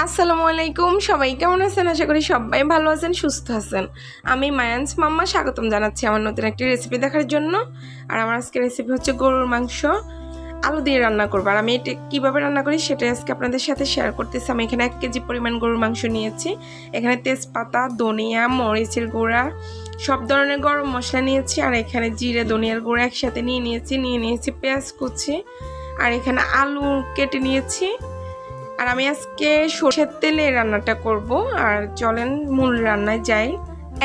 আসসালামু আলাইকুম, সবাই কেমন আছেন? আশা করি সবাই ভালো আছেন, সুস্থ আছেন। আমি মায়ান্স মাম্মা স্বাগতম জানাচ্ছি আমার নতুন একটি রেসিপি দেখার জন্য। আর আমার আজকে রেসিপি হচ্ছে গরুর মাংস আলু দিয়ে রান্না করবো। আর আমি এটা কীভাবে রান্না করি সেটাই আজকে আপনাদের সাথে শেয়ার করতেছি। আমি এখানে 1 কেজি পরিমাণ গরুর মাংস নিয়েছি। এখানে তেজপাতা, ধনিয়া, মরিচের গুঁড়া, সব ধরনের গরম মশলা নিয়েছি। আর এখানে জিরে ধনিয়ার গুঁড়া একসাথে নিয়ে নিয়েছি পেঁয়াজ কুচি। আর এখানে আলু কেটে নিয়েছি। আর আমি আজকে সরষের তেলে রান্নাটা করব। আর চলেন মূল রান্নায় যাই।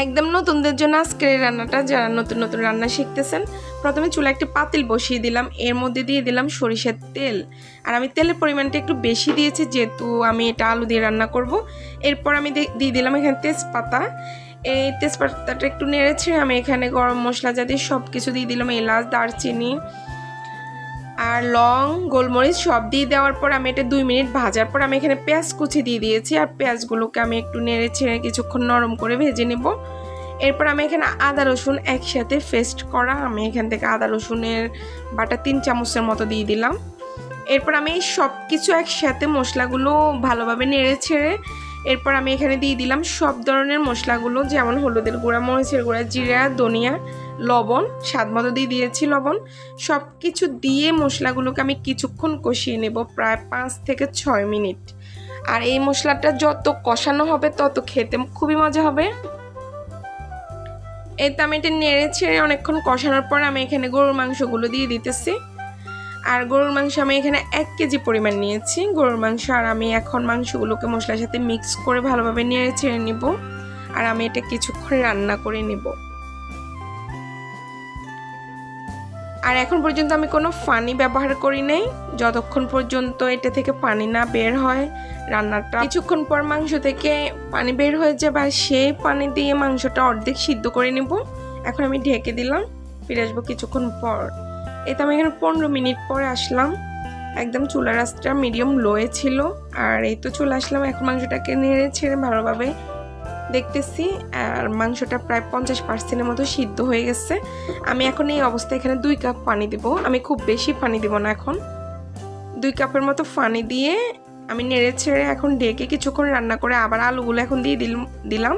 একদম নতুনদের জন্য আজকের এই রান্নাটা, যারা নতুন নতুন রান্না শিখতেছেন, প্রথমে চুলা একটি পাতিল বসিয়ে দিলাম। এর মধ্যে দিয়ে দিলাম সরিষার তেল। আর আমি তেলের পরিমাণটা একটু বেশি দিয়েছি, যেহেতু আমি এটা আলু দিয়ে রান্না করব। এরপর আমি দিয়ে দিলাম এখানে তেজপাতা। এই তেজপাতাটা একটু নেড়েছে আমি এখানে গরম মশলা জাতীয় সব কিছু দিয়ে দিলাম, এলাচ, দারচিনি আর লং, গোলমরিচ সব দিয়ে দেওয়ার পর আমি এটা 2 মিনিট ভাজার পর আমি এখানে পেঁয়াজ কুচি দিয়ে দিয়েছি। আর পেঁয়াজগুলোকে আমি একটু নেড়ে ছেড়ে কিছুক্ষণ নরম করে ভেজে নেব। এরপর আমি এখানে আদা রসুন একসাথে পেস্ট করা, আমি এখান থেকে আদা রসুনের বাটা 3 চামচের মতো দিয়ে দিলাম। এরপর আমি সব কিছু একসাথে মশলাগুলো ভালোভাবে নেড়ে ছেড়ে এরপর আমি এখানে দিয়ে দিলাম সব ধরনের মশলাগুলো, যেমন হলুদের গুঁড়া, মরিচের গুঁড়া, জিরা, ধনিয়া, লবণ, স্বাদ মতো দিয়ে দিয়েছি লবণ। সব কিছু দিয়ে মশলাগুলোকে আমি কিছুক্ষণ কষিয়ে নেব, প্রায় 5 থেকে 6 মিনিট। আর এই মশলাটা যত কষানো হবে তত খেতে খুবই মজা হবে। এই তো আমি এটা নেড়ে ছেড়ে অনেকক্ষণ কষানোর পর আমি এখানে গরুর মাংসগুলো দিয়ে দিতেছি। আর গরুর মাংস আমি এখানে 1 কেজি পরিমাণ নিয়েছি গরুর মাংস। আর আমি এখন মাংসগুলোকে মশলার সাথে মিক্স করে ভালোভাবে নেড়ে ছেড়ে নিব। আর আমি এটা কিছুক্ষণ রান্না করে নিব। আর এখন পর্যন্ত আমি কোনো পানি ব্যবহার করি নাই, যতক্ষণ পর্যন্ত এটা থেকে পানি না বের হয় রান্নাটা। কিছুক্ষণ পর মাংস থেকে পানি বের হয়ে যাবে, আর সেই পানি দিয়ে মাংসটা অর্ধেক সিদ্ধ করে নিব। এখন আমি ঢেকে দিলাম, ফিরে আসবো কিছুক্ষণ পর। এটা আমি এখানে 15 মিনিট পরে আসলাম। একদম চুলার আঁচটা মিডিয়াম লোয়ে ছিল। আর এই তো চলে আসলাম, এখন মাংসটাকে নেড়ে ছেড়ে ভালোভাবে দেখতেছি। আর মাংসটা প্রায় 50% মতো সিদ্ধ হয়ে গেছে। আমি এখন এই অবস্থায় এখানে 2 কাপ পানি দিব। আমি খুব বেশি পানি দিব না, এখন 2 কাপের মতো পানি দিয়ে আমি নেড়ে ছেড়ে এখন ঢেকে কিছুক্ষণ রান্না করে আবার আলুগুলো এখন দিয়ে দিলাম।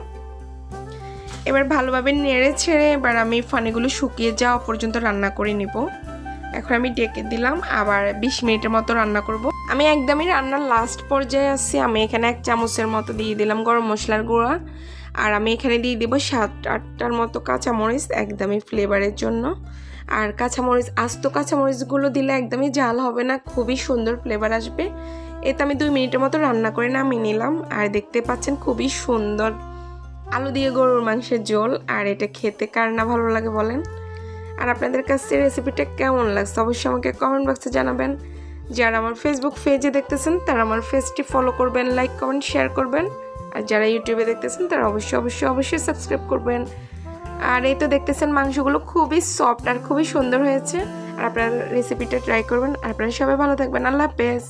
এবার ভালোভাবে নেড়ে ছেড়ে এবার আমি পানিগুলো শুকিয়ে যাওয়া পর্যন্ত রান্না করে নিব। এখন আমি ডেকে দিলাম, আবার 20 মিনিটের মতো রান্না করব। আমি একদমই রান্নার লাস্ট পর্যায়ে আসছি। আমি এখানে 1 চামচের মতো দিয়ে দিলাম গরম মশলার গুঁড়া। আর আমি এখানে দিয়ে দিব 7-8টার মতো কাঁচামরিচ, একদমই ফ্লেভারের জন্য। আর কাঁচামরিচ, আস্ত কাঁচামরিচগুলো দিলে একদমই ঝাল হবে না, খুবই সুন্দর ফ্লেভার আসবে। এতে আমি 2 মিনিটের মতো রান্না করে নামিয়ে নিলাম। আর দেখতে পাচ্ছেন খুবই সুন্দর আলু দিয়ে গরুর মাংসের ঝোল। আর এটা খেতে কার না ভালো লাগে বলেন? আর আপনাদের কাছে রেসিপিটা কেমন লাগছে অবশ্যই আমাকে কমেন্ট বক্সে জানাবেন। যারা আমার ফেসবুক পেজে দেখতেছেন তারা আমার পেজটি ফলো করবেন, লাইক কমেন্ট শেয়ার করবেন। আর যারা ইউটিউবে দেখতেছেন তারা অবশ্যই সাবস্ক্রাইব করবেন। আর এই তো দেখতেছেন মাংসগুলো খুবই সফট আর খুবই সুন্দর হয়েছে। আর আপনারা রেসিপিটা ট্রাই করবেন। আর আপনারা সবাই ভালো থাকবেন। আল্লাহ হাফেজ।